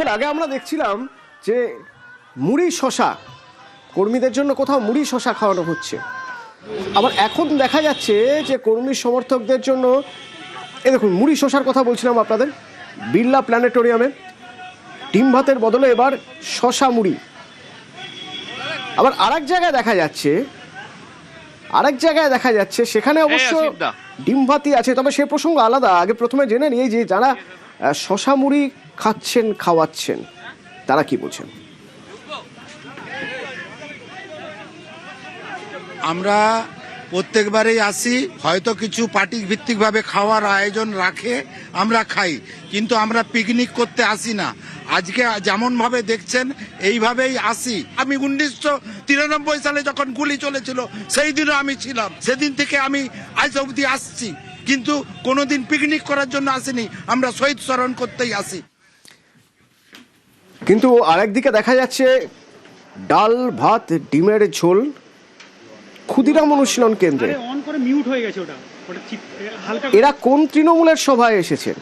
কিছুক্ষণ আগে আমরা দেখছিলাম যে মুড়ি শশা কর্মীদের জন্য কোথাও মুড়ি শশা খাওয়ানো হচ্ছে, আবার এখন দেখা যাচ্ছে যে কর্মী সমর্থকদের জন্য এই দেখুন মুড়ি শশার কথা বলছিলাম আপনাদের, বিড়লা প্ল্যানেটোরিয়ামে ডিম ভাতের বদলে এবার শশা মুড়ি। আবার আরেক জায়গায় দেখা যাচ্ছে সেখানে অবশ্য ডিম ভাতই আছে, তবে সে প্রসঙ্গ আলাদা। আগে প্রথমে জেনে নিই যে যারা শশা মুড়ি খাওয়াচ্ছেন তারা কি বলছেন। আমরা প্রত্যেকবারেই আসি, হয়তো কিছু পার্টি ভিত্তিকভাবে খাওয়ার আয়োজন রাখে, আমরা খাই, কিন্তু আমরা পিকনিক করতে আসি না। আজকে যেমনভাবে দেখছেন এইভাবেই আসি। আমি 1993 সালে যখন গুলি চলেছিল সেই দিনও আমি ছিলাম, সেদিন থেকে আমি আজ অবধি আসছি, কিন্তু কোনোদিন পিকনিক করার জন্য আসিনি, আমরা শহীদ স্মরণ করতেই আসি। কিন্তু আরেকদিকে দেখা যাচ্ছে ডাল ভাত ডিমের ঝোল ক্ষুদিরাম অনুশীলন কেন্দ্রে। এরা কোন তৃণমূলের সভায় এসেছেন?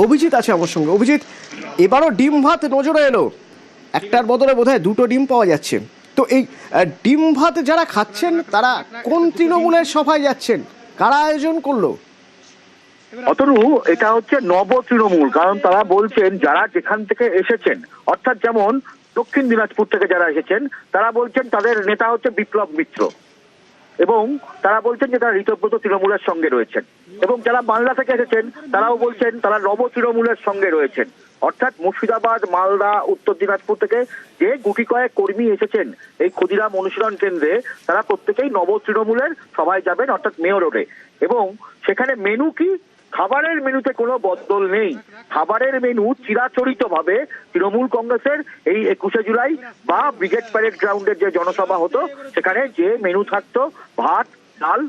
অভিজিৎ আছে আমার সঙ্গে। অভিজিৎ, এবারও ডিম ভাত নজরে এলো, একটার বদলে বোধহয় দুটো ডিম পাওয়া যাচ্ছে। তো এই ডিম ভাত যারা খাচ্ছেন তারা কোন তৃণমূলের সভায় যাচ্ছেন, কারা আয়োজন করলো? অতনু, এটা হচ্ছে নব তৃণমূল, কারণ তারা বলছেন যারা যেখান থেকে এসেছেন, অর্থাৎ যেমন দক্ষিণ দিনাজপুর থেকে যারা এসেছেন তারা বলছেন তাদের নেতা হচ্ছে বিপ্লব মিত্র, এবং তারা বলছেন যে তারা ঋতব্রত তৃণমূলের সঙ্গে রয়েছেন, এবং যারা মালদা থেকে এসেছেন তারাও বলছেন তারা নব তৃণমূলের সঙ্গে রয়েছেন। অর্থাৎ মুর্শিদাবাদ, মালদা, উত্তর দিনাজপুর থেকে যে গুটি কয়েক কর্মী এসেছেন এই ক্ষুদিরাম অনুশীলন কেন্দ্রে, তারা প্রত্যেকেই নব তৃণমূলের সভায় যাবেন, অর্থাৎ মেয়র রোডে। এবং সেখানে মেনু কি? খাবারের মেনুতে কোনো বদল নেই। খাবারের মেনু চিরাচরিত ভাবে তৃণমূল কংগ্রেসের এই 21শে জুলাই বা ব্রিগেড প্যারেড গ্রাউন্ডের যে জনসভা হতো সেখানে যে মেনু থাকতো ভাত, ডাল,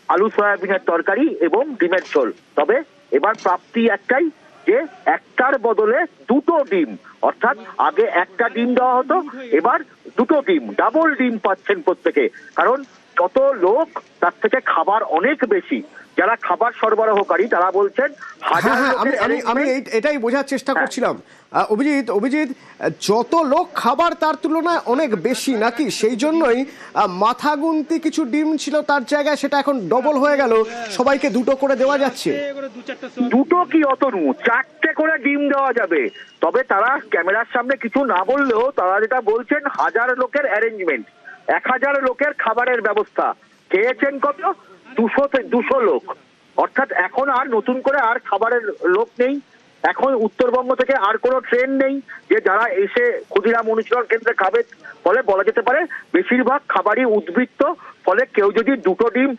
আলু সয়াবিনের তরকারি এবং ডিমের ঝোল। তবে এবার প্রাপ্তি একটাই, যে একটার বদলে দুটো ডিম, অর্থাৎ আগে একটা ডিম দেওয়া হতো, এবার দুটো ডিম, ডাবল ডিম পাচ্ছেন প্রত্যেকে। কারণ যত লোক তার থেকে খাবার অনেক বেশি। যারা খাবার সরবরাহকারী তারা বলছেন আমি এটাই বোঝার চেষ্টা করছিলাম। অভিজিৎ, যত লোক খাবার তার তুলনায় অনেক বেশি নাকি? সেই জন্যই মাথা গুনতি কিছু ডিম ছিল তার জায়গায় সেটা এখন ডবল হয়ে গেল, সবাইকে দুটো করে দেওয়া যাচ্ছে। দুটো কি অতনু, 4টে করে ডিম দেওয়া যাবে। তবে তারা ক্যামেরার সামনে কিছু না বললেও তারা যেটা বলছেন 1000 লোকের অ্যারেঞ্জমেন্ট, 1000 লোকের খাবারের ব্যবস্থা। খেয়েছেন কত? 200 লোক। অর্থাৎ এখন আর নতুন করে আর খাবারের লোক নেই। এখন উত্তরবঙ্গ থেকে আর কোনো ট্রেন নেই যে যারা এসে ক্ষুদিরাম অনুশীলন কেন্দ্রে খাবে। ফলে বলা যেতে পারে বেশিরভাগ খাবারই উদ্বৃত্ত। ফলে কেউ যদি দুটো ডিম,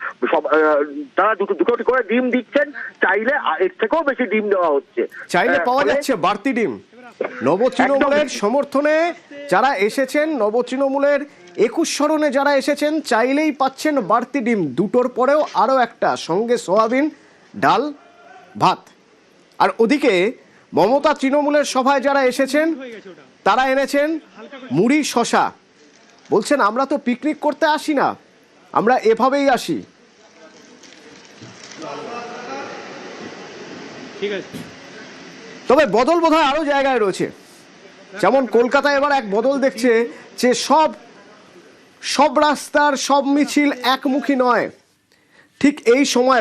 তারা দুটো করে ডিম দিচ্ছেন, চাইলে এর থেকেও বেশি ডিম দেওয়া হচ্ছে, চাইলে পাওয়া যাচ্ছে বাড়তি ডিম। নব তৃণমূলের সমর্থনে যারা এসেছেন, নব তৃণমূলের 21 স্মরণে যারা এসেছেন, চাইলেই পাচ্ছেন বাড়তি ডিম, দুটোর পরেও আরও একটা, সঙ্গে সোয়াবিন, ডাল, ভাত। আর ওদিকে মমতা তৃণমূলের সভায় যারা এসেছেন তারা এনেছেন মুড়ি শশা। বলছেন আমরা তো পিকনিক করতে আসি না, আমরা এভাবেই আসি। তবে বদল বোধহয় আরো জায়গায় রয়েছে, যেমন কলকাতায় এবার এক বদল দেখছে যে সব রাস্তার সব মিছিল একমুখী নয়। ঠিক এই সময়